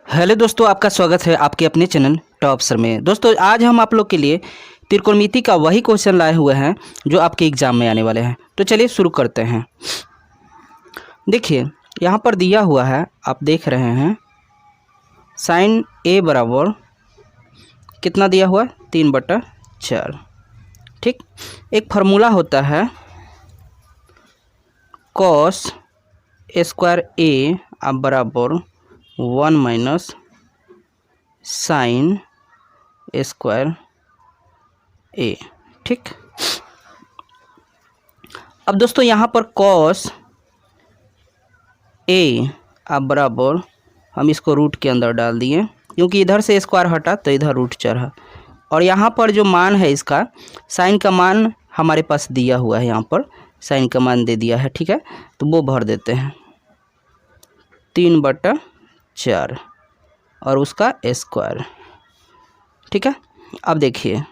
Hello दोस्तों, आपका स्वागत है आपके अपने चैनल टॉप सर में। दोस्तों आज हम आप लोग के लिए त्रिकोणमिति का वही क्वेश्चन लाए हुए हैं जो आपके एग्जाम में आने वाले हैं। तो चलिए शुरू करते हैं। देखिए यहाँ पर दिया हुआ है, आप देख रहे हैं साइन ए बराबर कितना दिया हुआ है 3/4। ठीक, एक फार्मूला होता है कॉस स्क्वायर ए बराबर 1 - साइन स्क्वायर ए। ठीक, अब दोस्तों यहाँ पर कॉस ए बराबर हम इसको रूट के अंदर डाल दिए, क्योंकि इधर से स्क्वायर हटा तो इधर रूट चढ़ा। और यहाँ पर जो मान है इसका साइन का मान हमारे पास दिया हुआ है, यहाँ पर साइन का मान दे दिया है। ठीक है, तो वो भर देते हैं 3/4 और उसका स्क्वायर। ठीक है, अब देखिए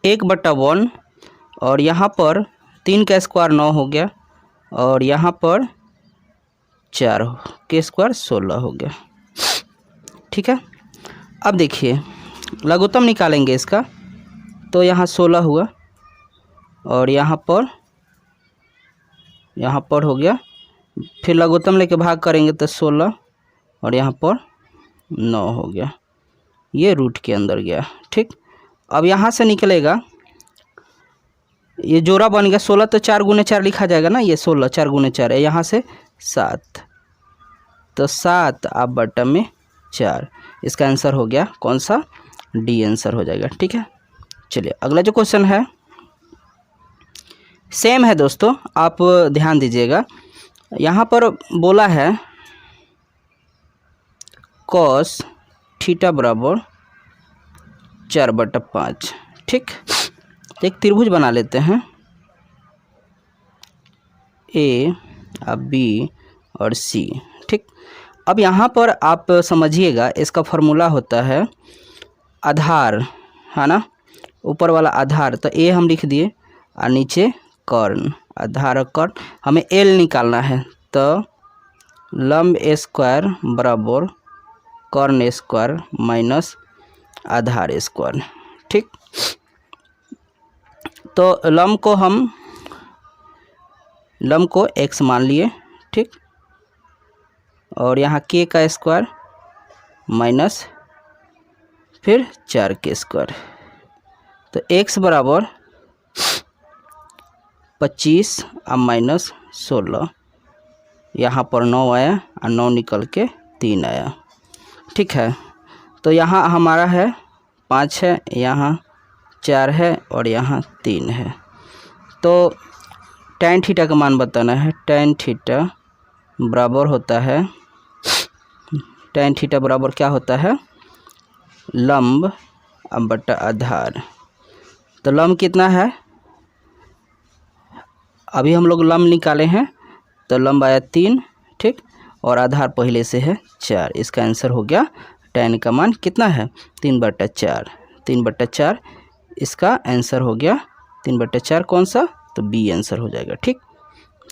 1/1 और यहाँ पर 3 का स्क्वायर 9 हो गया और यहाँ पर 4 के स्क्वायर 16 हो गया। ठीक है, अब देखिए लघुत्तम निकालेंगे इसका, तो यहाँ 16 हुआ और यहाँ पर हो गया, फिर लघुत्तम लेके भाग करेंगे तो 16 और यहाँ पर 9 हो गया, ये रूट के अंदर गया। ठीक, अब यहाँ से निकलेगा, ये जोड़ा बन गया 16, तो 4 × 4 लिखा जाएगा ना, ये 16 4 × 4 है, यहाँ से 7, तो 7 बटा में 4, इसका आंसर हो गया कौन सा, डी आंसर हो जाएगा। ठीक है, चलिए अगला जो क्वेश्चन है सेम है दोस्तों, आप ध्यान दीजिएगा। यहाँ पर बोला है कॉस थीटा बराबर 4/5। ठीक, एक त्रिभुज बना लेते हैं, ए बी और सी। ठीक, अब यहाँ पर आप समझिएगा, इसका फॉर्मूला होता है आधार, है ना, ऊपर वाला आधार, तो ए हम लिख दिए और नीचे कर्ण, आधार कर्ण, हमें एल निकालना है, तो लंब स्क्वायर बराबर कर्ण स्क्वायर माइनस आधार स्क्वायर। ठीक, तो लंब को x मान लिए। ठीक, और यहाँ k का स्क्वायर माइनस फिर 4 के स्क्वायर, तो x बराबर 25 माइनस 16, यहाँ पर 9 आया और 9 निकल के 3 आया। ठीक है, तो यहाँ हमारा है 5 है, यहाँ 4 है और यहाँ 3 है। तो tan थीटा का मान बताना है, tan थीटा बराबर होता है, tan थीटा बराबर क्या होता है, लंब बटा आधार। तो लंब कितना है, अभी हम लोग लंब निकाले हैं, तो लंब आया 3। ठीक, और आधार पहले से है 4, इसका आंसर हो गया tan का मान कितना है 3/4। 3/4 इसका आंसर हो गया 3/4, कौन सा, तो बी आंसर हो जाएगा। ठीक,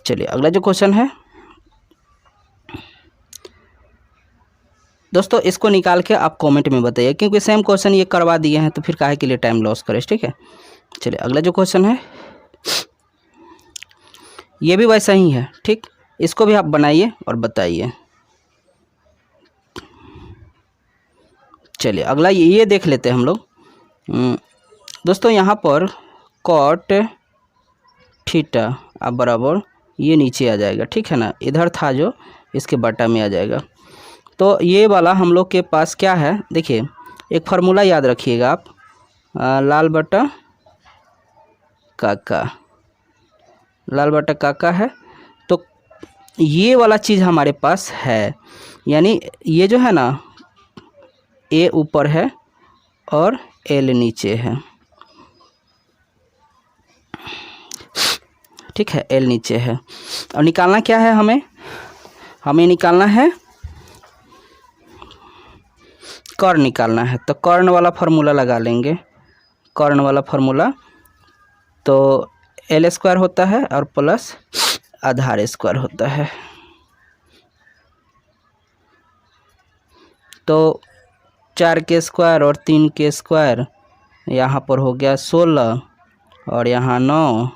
चलिए अगला जो क्वेश्चन है दोस्तों, इसको निकाल के आप कमेंट में बताइए, क्योंकि सेम क्वेश्चन ये करवा दिए हैं, तो फिर काहे के लिए टाइम लॉस करें। ठीक है, चलिए अगला जो क्वेश्चन है ये भी वैसा ही है। ठीक, इसको भी आप बनाइए और बताइए। चलिए अगला ये देख लेते हैं हम लोग। दोस्तों यहाँ पर कॉट थीटा बराबर ये नीचे आ जाएगा। ठीक है ना, इधर था जो इसके बटा में आ जाएगा। तो ये वाला हम लोग के पास क्या है, देखिए एक फार्मूला याद रखिएगा आप, लाल बटा काका है। तो ये वाला चीज़ हमारे पास है, यानी ये जो है ना, ए ऊपर है और एल नीचे है। ठीक है, एल नीचे है, और निकालना क्या है, हमें निकालना है कर्ण निकालना है। तो कर्ण वाला फार्मूला लगा लेंगे, कर्ण वाला फार्मूला, तो एल स्क्वायर होता है और प्लस आधार स्क्वायर होता है। तो 4 के स्क्वायर और 3 के स्क्वायर, यहाँ पर हो गया 16 और यहाँ 9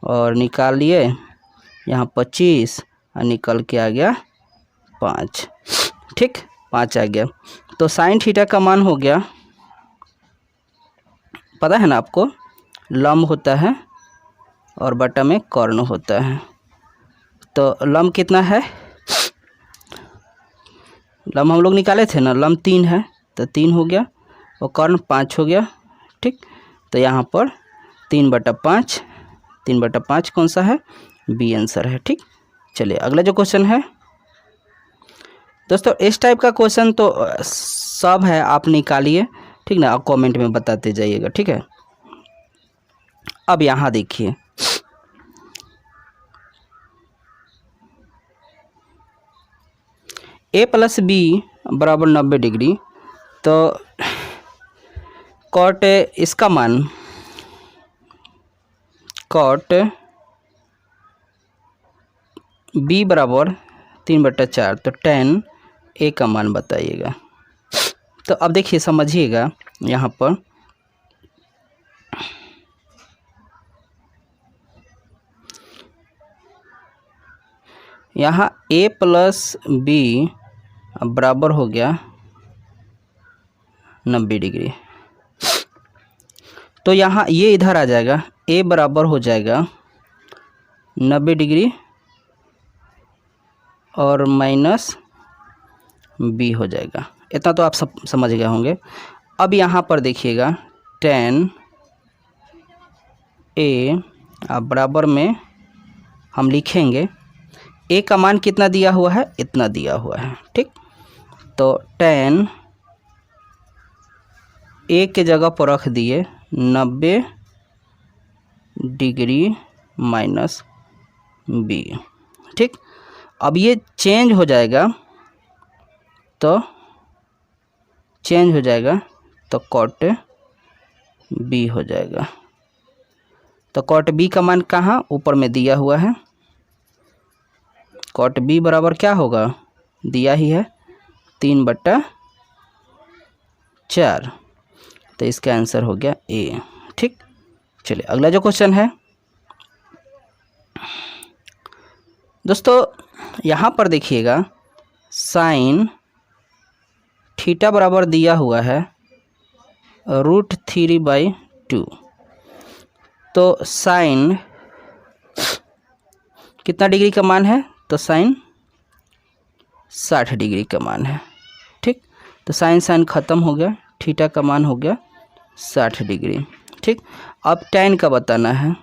और निकालिए यहाँ 25 और निकल के आ गया 5। ठीक, 5 आ गया। तो साइन थीटा का मान हो गया, पता है ना आपको, लंब होता है और बटा में कर्ण होता है। तो लंब कितना है, लंब हम लोग निकाले थे ना, लंब 3 है तो 3 हो गया और कर्ण 5 हो गया। ठीक, तो यहाँ पर 3/5, 3/5 कौन सा है, बी आंसर है। ठीक, चलिए अगला जो क्वेश्चन है दोस्तों, इस टाइप का क्वेश्चन तो सब है, आप निकालिए, ठीक ना, आप कमेंट में बताते जाइएगा। ठीक है, अब यहाँ देखिए, a + b बराबर 90 डिग्री, तो कॉट इसका मान, कॉट b बराबर 3/4, तो tan a का मान बताइएगा। तो अब देखिए समझिएगा, यहाँ पर यहाँ a + b बराबर हो गया 90 डिग्री, तो यहाँ ये इधर आ जाएगा, a बराबर हो जाएगा 90 डिग्री और माइनस b हो जाएगा। इतना तो आप सब समझ गए होंगे। अब यहाँ पर देखिएगा, tan a बराबर में हम लिखेंगे, a का मान कितना दिया हुआ है, इतना दिया हुआ है। ठीक, तो tan a के जगह पर रख दिए 90 डिग्री माइनस b। ठीक, अब ये चेंज हो जाएगा, तो चेंज हो जाएगा तो कॉट b हो जाएगा। तो कॉट b का मान कहाँ, ऊपर में दिया हुआ है, कॉट b बराबर क्या होगा, दिया ही है 3/4, तो इसका आंसर हो गया a। ठीक, चलिए अगला जो क्वेश्चन है दोस्तों, यहाँ पर देखिएगा, साइन थीटा बराबर दिया हुआ है √3/2, तो साइन कितना डिग्री का मान है, तो साइन 60 डिग्री का मान है। ठीक, तो साइन ख़त्म हो गया, थीटा का मान हो गया 60 डिग्री। ठीक, अब tan का बताना है,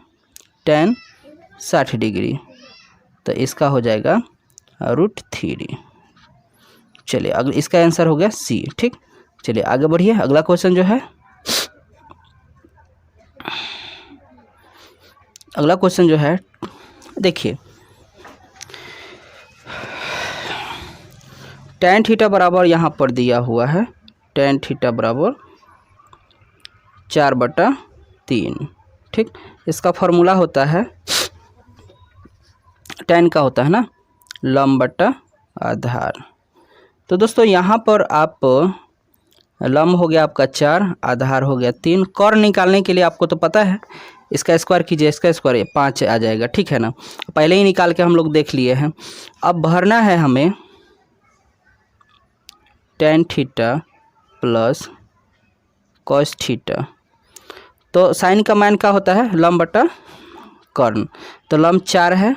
tan 60 डिग्री, तो इसका हो जाएगा √3। चलिए अगला, इसका आंसर हो गया सी। ठीक, चलिए आगे बढ़िए, अगला क्वेश्चन जो है, अगला क्वेश्चन जो है देखिए, tan थीटा बराबर यहाँ पर दिया हुआ है, tan थीटा बराबर 4/3। ठीक, इसका फॉर्मूला होता है, tan का होता है ना लंब बटा आधार। तो दोस्तों यहाँ पर आप लंब हो गया आपका 4, आधार हो गया 3। कर्ण निकालने के लिए आपको तो पता है, इसका स्क्वायर कीजिए, इसका स्क्वायर 5 आ जाएगा। ठीक है ना, पहले ही निकाल के हम लोग देख लिए हैं। अब भरना है हमें tan theta plus cos theta, तो साइन का मान क्या होता है, लंब बटा कर्ण, तो लंब 4 है,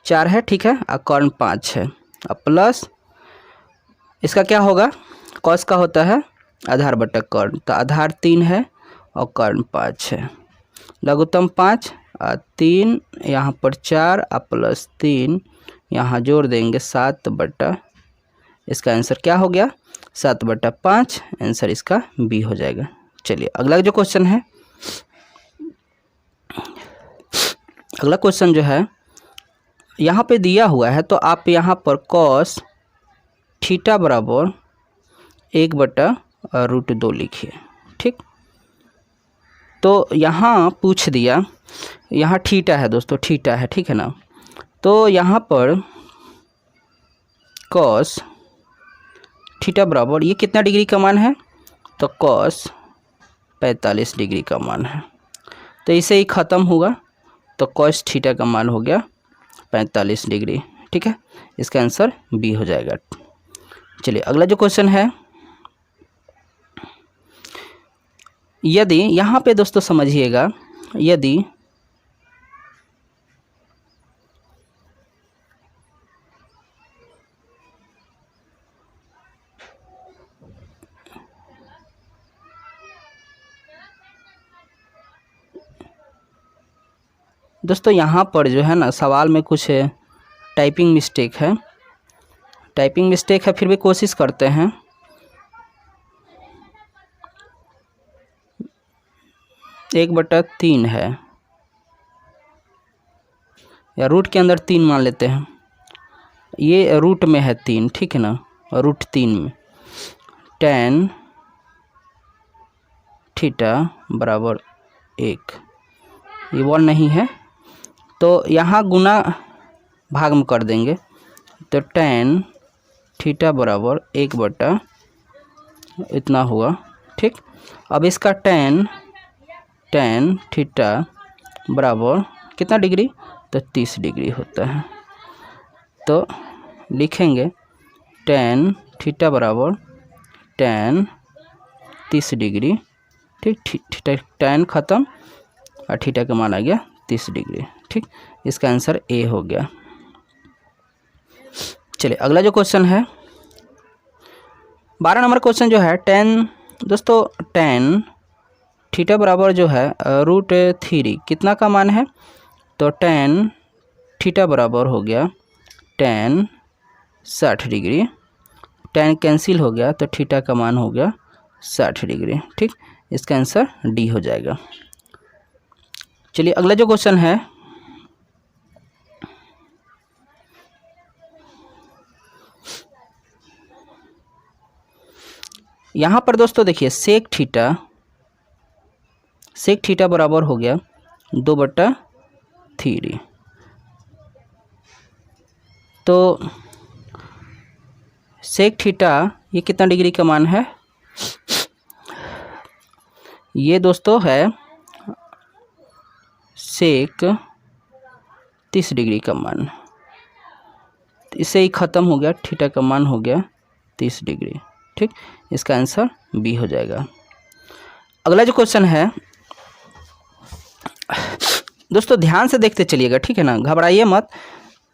4 है, ठीक है, और कर्ण 5 है, अब प्लस इसका क्या होगा, कॉस का होता है आधार बटा कर्ण, तो आधार 3 है और कर्ण 5 है, लघुत्तम 5 और 3 यहाँ पर 4 और प्लस 3 यहाँ जोड़ देंगे 7/, इसका आंसर क्या हो गया 7/5, आंसर इसका बी हो जाएगा। चलिए अगला जो क्वेश्चन है, अगला क्वेश्चन जो है यहाँ पे दिया हुआ है, तो आप यहाँ पर cos थीटा बराबर 1/√2 लिखिए। ठीक, तो यहाँ पूछ दिया, यहाँ थीटा है दोस्तों, थीटा है, ठीक है ना, तो यहाँ पर cos थीटा बराबर ये कितना डिग्री का मान है, तो कॉस 45 डिग्री का मान है। तो इसे ही ख़त्म हुआ, तो कॉस थीटा का मान हो गया 45 डिग्री। ठीक है, इसका आंसर बी हो जाएगा। चलिए अगला जो क्वेश्चन है, यदि यहाँ पे दोस्तों समझिएगा, यदि दोस्तों यहाँ पर जो है ना सवाल में कुछ टाइपिंग मिस्टेक है, फिर भी कोशिश करते हैं। एक बटा 3 है, या रूट के अंदर 3 मान लेते हैं, ये रूट में है 3, ठीक है ना, रूट 3 में tan थीटा बराबर 1, ये 1 नहीं है, तो यहाँ गुना भाग में कर देंगे, तो tan थीटा बराबर 1 बटा इतना हुआ। ठीक, अब इसका tan थीटा बराबर कितना डिग्री, तो 30 डिग्री होता है। तो लिखेंगे tan थीटा बराबर tan 30 डिग्री। ठीक, tan ख़त्म और थीटा का मान आ गया 30 डिग्री। ठीक, इसका आंसर ए हो गया। चलिए अगला जो क्वेश्चन है 12 नंबर क्वेश्चन जो है, दोस्तों tan थीटा बराबर जो है रूट 3 कितना का मान है, तो tan थीटा बराबर हो गया tan 60 डिग्री, tan कैंसिल हो गया तो थीटा का मान हो गया 60 डिग्री। ठीक, इसका आंसर डी हो जाएगा। चलिए अगला जो क्वेश्चन है, यहाँ पर दोस्तों देखिए सेक थीटा बराबर हो गया 2/3। तो सेक थीटा ये कितना डिग्री का मान है, ये दोस्तों है सेक 30 डिग्री का मान। इससे ही ख़त्म हो गया, थीटा का मान हो गया 30 डिग्री। ठीक, इसका आंसर बी हो जाएगा। अगला जो क्वेश्चन है दोस्तों ध्यान से देखते चलिएगा, ठीक है ना, घबराइए मत,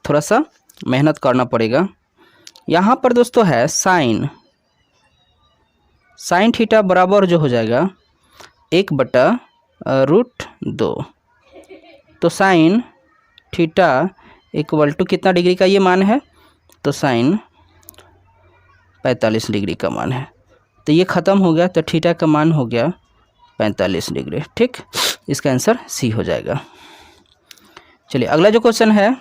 थोड़ा सा मेहनत करना पड़ेगा। यहाँ पर दोस्तों है साइन थीटा बराबर जो हो जाएगा 1/√2। तो साइन थीटा इक्वल टू कितना डिग्री का ये मान है, तो साइन 45 डिग्री का मान है। तो ये ख़त्म हो गया, तो थीटा का मान हो गया 45 डिग्री। ठीक, इसका आंसर सी हो जाएगा। चलिए अगला जो क्वेश्चन है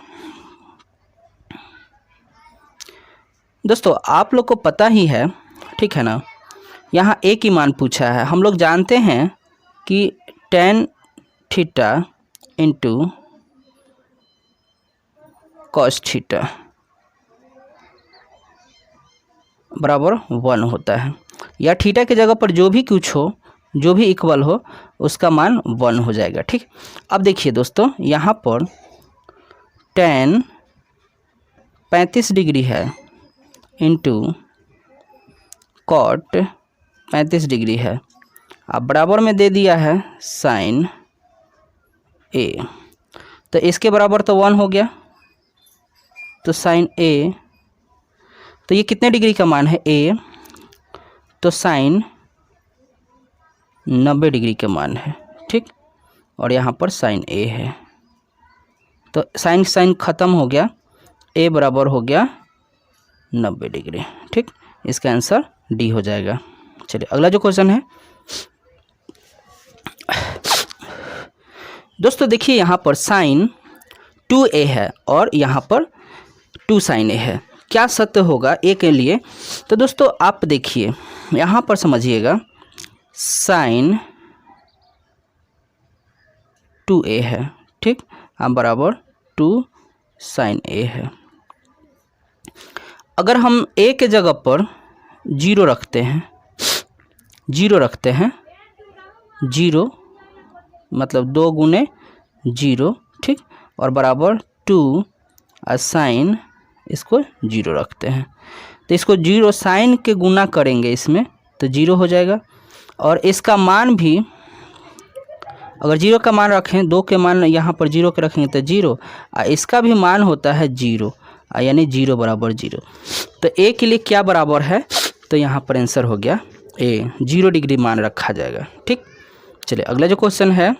दोस्तों, आप लोग को पता ही है, ठीक है ना, यहाँ ए की मान पूछा है। हम लोग जानते हैं कि tan theta into cos theta बराबर 1 होता है, या थीटा की जगह पर जो भी कुछ हो, जो भी इक्वल हो, उसका मान 1 हो जाएगा। ठीक, अब देखिए दोस्तों यहाँ पर tan 35 डिग्री है इंटू कॉट 35 डिग्री है, अब बराबर में दे दिया है साइन ए, तो इसके बराबर तो 1 हो गया, तो साइन ए, तो ये कितने डिग्री का मान है ए, तो साइन 90 डिग्री का मान है। ठीक, और यहाँ पर साइन ए है, तो साइन ख़त्म हो गया, ए बराबर हो गया 90 डिग्री। ठीक, इसका आंसर डी हो जाएगा। चलिए अगला जो क्वेश्चन है दोस्तों, देखिए यहाँ पर साइन 2a है और यहाँ पर 2 साइन ए है, क्या सत्य होगा ए के लिए। तो दोस्तों आप देखिए यहाँ पर समझिएगा, साइन 2a है, ठीक, अब बराबर 2 साइन ए है। अगर हम ए के जगह पर जीरो रखते हैं, जीरो मतलब 2 गुने 0, ठीक, और बराबर 2 और साइन इसको 0 रखते हैं। तो इसको 0 साइन के गुना करेंगे इसमें तो 0 हो जाएगा। और इसका मान भी अगर 0 का मान रखें, 2 के मान यहाँ पर 0 के रखेंगे तो 0, और इसका भी मान होता है 0, यानी 0 बराबर 0। तो ए के लिए क्या बराबर है, तो यहाँ पर आंसर हो गया ए, 0 डिग्री मान रखा जाएगा, ठीक। चलिए अगला जो क्वेश्चन है,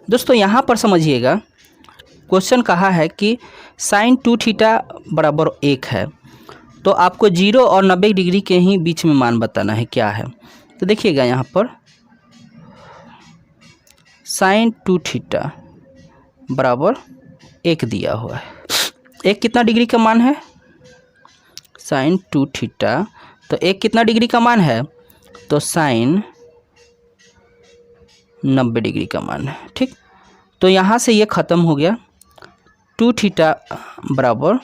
दोस्तों यहाँ पर समझिएगा, क्वेश्चन कहा है कि साइन 2 थीटा बराबर 1 है, तो आपको 0 और 90 डिग्री के ही बीच में मान बताना है क्या है। तो देखिएगा यहाँ पर साइन 2 थीटा बराबर 1 दिया हुआ है। 1 कितना डिग्री का मान है, साइन 2 थीटा, तो 1 कितना डिग्री का मान है, तो साइन 90 डिग्री का मान है, ठीक। तो यहाँ से ये ख़त्म हो गया, 2 थीटा बराबर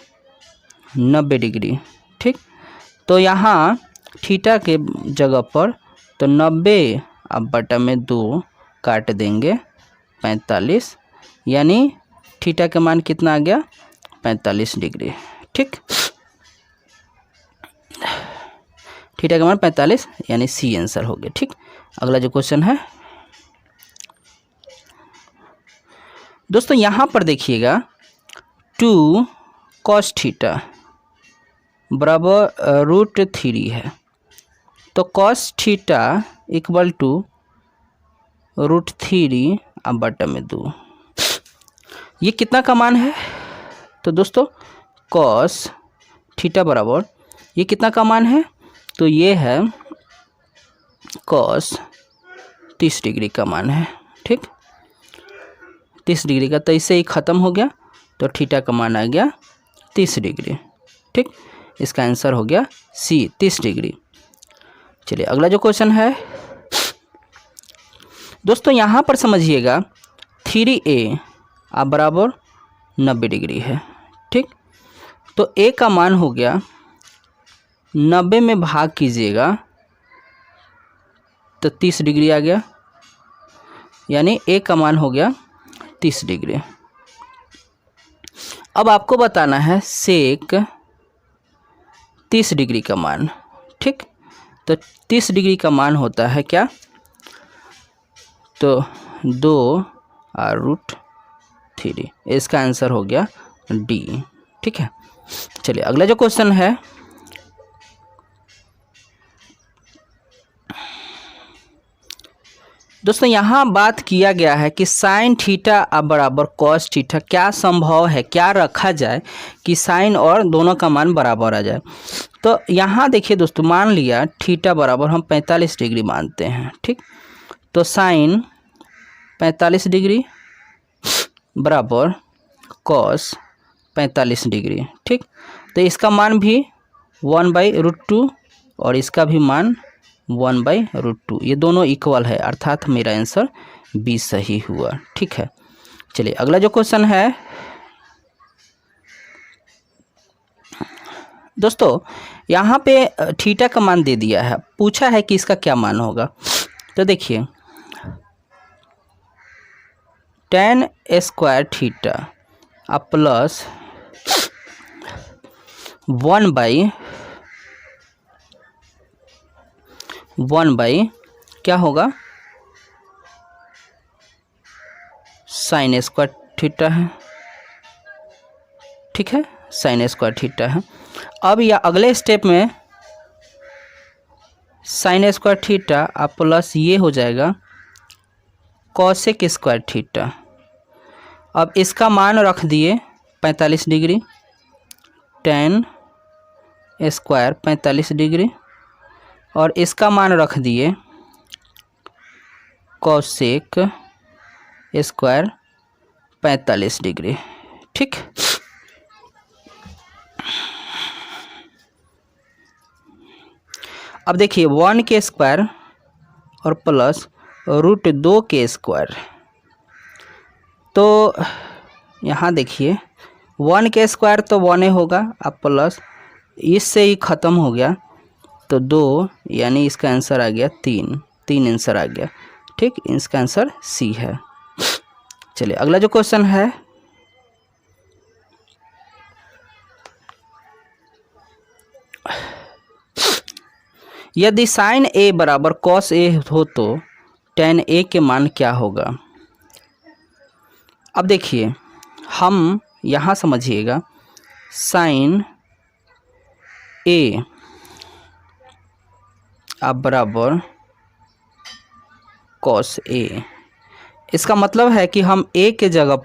90 डिग्री, ठीक। तो यहाँ थीटा के जगह पर तो 90 अब बटा में 2 काट देंगे 45, यानी थीटा का मान कितना आ गया, 45 डिग्री, ठीक। थीटा का मान 45 यानी सी आंसर हो गया, ठीक। अगला जो क्वेश्चन है दोस्तों, यहाँ पर देखिएगा 2 cos थीटा बराबर √3 है, तो cos थीटा इक्वल टू √3 अब बटा में 2, ये कितना का मान है, तो दोस्तों cos थीटा बराबर ये कितना का मान है, तो ये है cos 30 डिग्री का मान है, ठीक, 30 डिग्री का। तो इससे ही ख़त्म हो गया, तो थीटा का मान आ गया 30 डिग्री, ठीक। इसका आंसर हो गया सी, 30 डिग्री। चलिए अगला जो क्वेश्चन है दोस्तों, यहाँ पर समझिएगा 3a आप बराबर 90 डिग्री है, ठीक। तो a का मान हो गया 90 में भाग कीजिएगा तो 30 डिग्री आ गया, यानी a का मान हो गया 30 डिग्री। अब आपको बताना है सेक 30 डिग्री का मान, ठीक। तो 30 डिग्री का मान होता है क्या, तो 2 √3, इसका आंसर हो गया डी, ठीक है। चलिए अगला जो क्वेश्चन है दोस्तों, यहाँ बात किया गया है कि साइन थीटा अब बराबर कॉस थीटा, क्या संभव है, क्या रखा जाए कि साइन और दोनों का मान बराबर आ जाए। तो यहाँ देखिए दोस्तों, मान लिया थीटा बराबर हम 45 डिग्री मानते हैं, ठीक। तो साइन 45 डिग्री बराबर कॉस 45 डिग्री, ठीक। तो इसका मान भी 1/√2 और इसका भी मान 1/√2, ये दोनों इक्वल है, अर्थात मेरा आंसर बी सही हुआ, ठीक है। चलिए अगला जो क्वेश्चन है दोस्तों, यहाँ पे थीटा का मान दे दिया है, पूछा है कि इसका क्या मान होगा। तो देखिए tan स्क्वायर थीटा अब प्लस 1/1 क्या होगा, साइन स्क्वायर थीटा है, ठीक है, साइन स्क्वायर थीटा है। अब या अगले स्टेप में साइन स्क्वायर थीटा अब प्लस ये हो जाएगा कॉसेक स्क्वायर थीटा। अब इसका मान रख दिए 45 डिग्री, tan स्क्वायर 45 डिग्री, और इसका मान रख दिए कॉसेक स्क्वायर 45 डिग्री, ठीक। अब देखिए 1 के स्क्वायर और प्लस √2 के स्क्वायर, तो यहाँ देखिए 1 के स्क्वायर तो 1 होगा, अब प्लस इससे ही ख़त्म हो गया तो 2, यानी इसका आंसर आ गया 3 आंसर आ गया। ठीक, इसका आंसर सी है। चलिए अगला जो क्वेश्चन है, यदि साइन ए बराबर कॉस ए हो तो टेन ए के मान क्या होगा। अब देखिए हम यहाँ समझिएगा, साइन ए अब बराबर कॉस ए, इसका मतलब है कि हम ए के जगह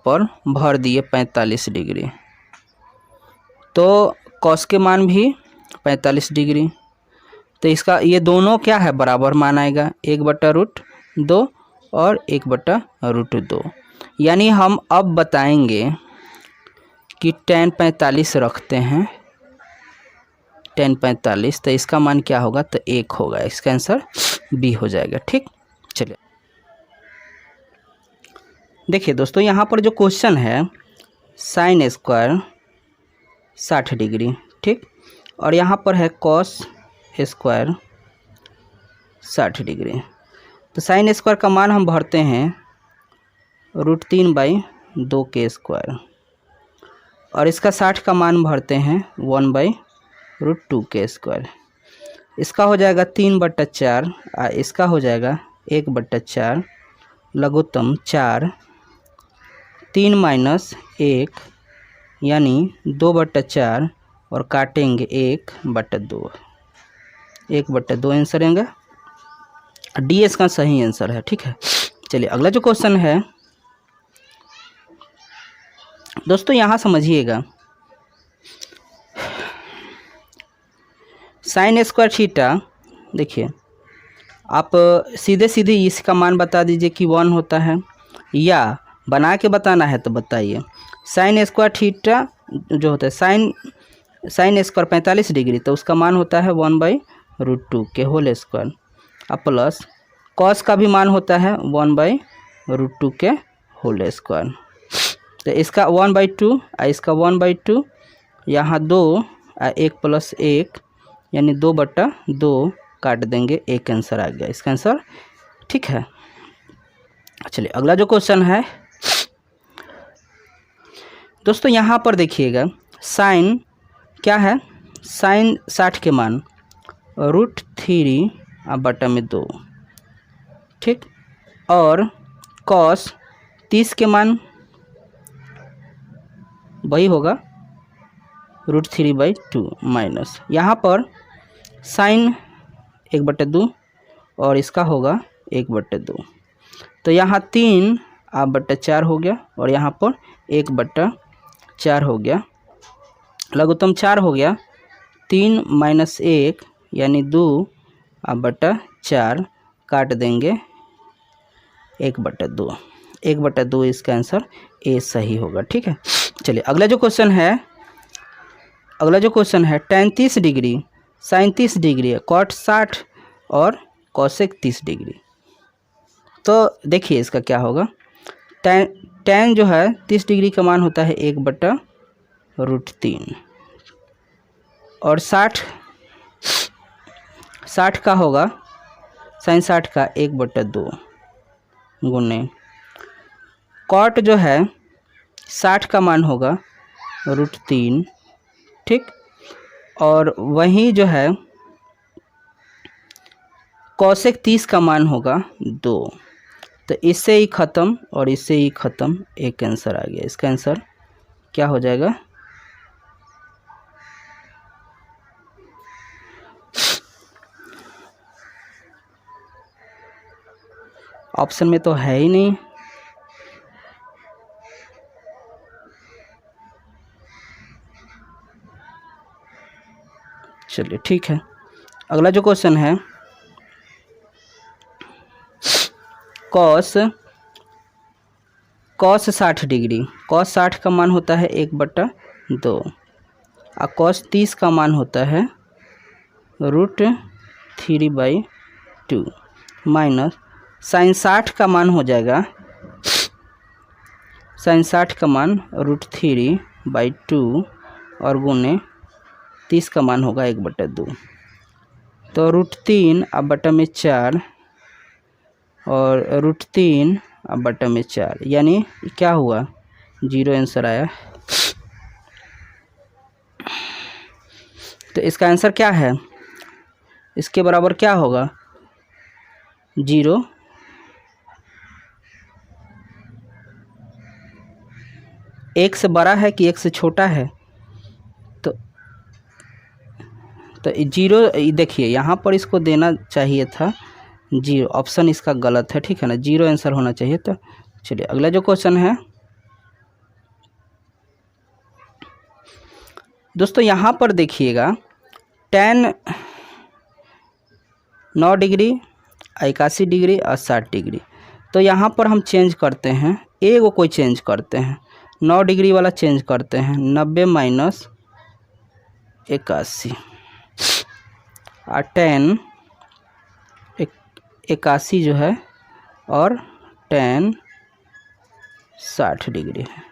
पर भर दिए 45 डिग्री, तो कॉस के मान भी 45 डिग्री, तो इसका ये दोनों क्या है, बराबर मान आएगा, 1/√2 और 1/√2। यानी हम अब बताएंगे कि tan 45 रखते हैं, tan 45, तो इसका मान क्या होगा, तो 1 होगा, इसका आंसर बी हो जाएगा। ठीक, चलिए देखिए दोस्तों, यहाँ पर जो क्वेश्चन है साइन स्क्वायर 60 डिग्री, ठीक, और यहाँ पर है कॉस स्क्वायर 60 डिग्री। तो साइन स्क्वायर का मान हम भरते हैं √3/2 के स्क्वायर, और इसका 60 का मान भरते हैं 1/√2 के स्क्वायर। इसका हो जाएगा 3/4 और इसका हो जाएगा 1/4, लघुत्तम 4, 3 - 1 यानी 2/4 और काटेंगे 1/2, 1/2 आंसर आएगा, डी इसका सही आंसर है। ठीक है, चलिए अगला जो क्वेश्चन है दोस्तों, यहाँ समझिएगा, साइन स्क्वायर थीटा, देखिए आप सीधे सीधे इसका मान बता दीजिए कि 1 होता है, या बना के बताना है तो बताइए। साइन स्क्वायर थीटा जो होता है साइन स्क्वायर 45 डिग्री, तो उसका मान होता है 1/√2 के होल स्क्वायर, अब प्लस कॉस का भी मान होता है 1/√2 के होल स्क्वायर, तो इसका 1/2 और इसका 1/2, यहाँ 2 और 1 + 1 यानी 2/2 काट देंगे, 1 आंसर आ गया, इसका आंसर। ठीक है, चलिए अगला जो क्वेश्चन है दोस्तों, यहाँ पर देखिएगा, साइन क्या है, साइन 60 के मान √3/2, ठीक, और कॉस 30 के मान वही होगा √3/2 माइनस, यहाँ पर साइन 1/2 और इसका होगा 1/2, तो यहाँ 3/4 हो गया और यहाँ पर 1/4 हो गया, लघुत्तम 4 हो गया, 3 - 1 यानी 2/4 काट देंगे 1/2, 1/2 इसका आंसर ए सही होगा। ठीक है, चलिए अगला जो क्वेश्चन है tan 30 डिग्री साइन 30 डिग्री है, कॉट 60 और कोसेक 30 डिग्री, तो देखिए इसका क्या होगा, tan जो है 30 डिग्री का मान होता है 1/√3 और 60 का होगा, साइन 60 का 1/2 गुने कॉट जो है 60 का मान होगा √3, ठीक, और वहीं जो है कोसेक 30 का मान होगा 2, तो इससे ही ख़त्म और इससे ही ख़त्म, एक आंसर आ गया, इसका आंसर क्या हो जाएगा, ऑप्शन में तो है ही नहीं। चलिए ठीक है, अगला जो क्वेश्चन है कॉस 60 डिग्री, कॉस 60 का मान होता है 1/2 और कॉस 30 का मान होता है-- माइनस साइन 60 का मान हो जाएगा, sin 60 का मान √3/2 और गुने 30 का मान होगा 1/2। तो √3 अब बटा में 4 और √3 अब बटा में 4, यानी क्या हुआ, 0 आंसर आया। तो इसका आंसर क्या है, इसके बराबर क्या होगा, 0। एक से बड़ा है कि एक से छोटा है, तो 0, देखिए यहाँ पर इसको देना चाहिए था 0, ऑप्शन इसका गलत है, ठीक है ना, 0 आंसर होना चाहिए। तो चलिए अगला जो क्वेश्चन है दोस्तों, यहाँ पर देखिएगा tan 9 डिग्री, 81 डिग्री और 60 डिग्री। तो यहाँ पर हम चेंज करते हैं, एगो कोई चेंज करते हैं, 9 डिग्री वाला चेंज करते हैं, 90 माइनस 81 और tan 81 जो है और tan 60 डिग्री है।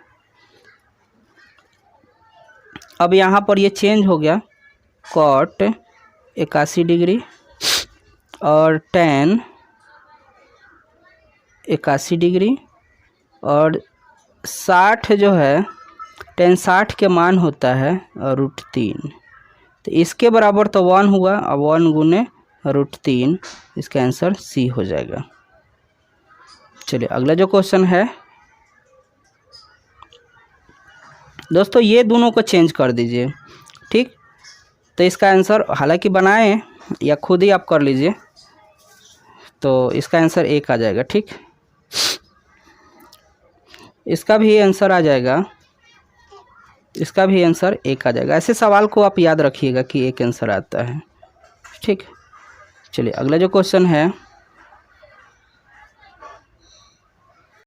अब यहाँ पर ये चेंज हो गया, cot 81 डिग्री और tan 81 डिग्री और 60 जो है, tan 60 के मान होता है √3, तो इसके बराबर तो 1 हुआ, अब 1 गुने √3, इसका आंसर सी हो जाएगा। चलिए अगला जो क्वेश्चन है दोस्तों, ये दोनों को चेंज कर दीजिए, ठीक। तो इसका आंसर हालांकि बनाएं या खुद ही आप कर लीजिए, तो इसका आंसर 1 आ जाएगा, ठीक। इसका भी आंसर आ जाएगा, इसका भी आंसर 1 आ जाएगा। ऐसे सवाल को आप याद रखिएगा कि 1 आंसर आता है, ठीक। चलिए अगला जो क्वेश्चन है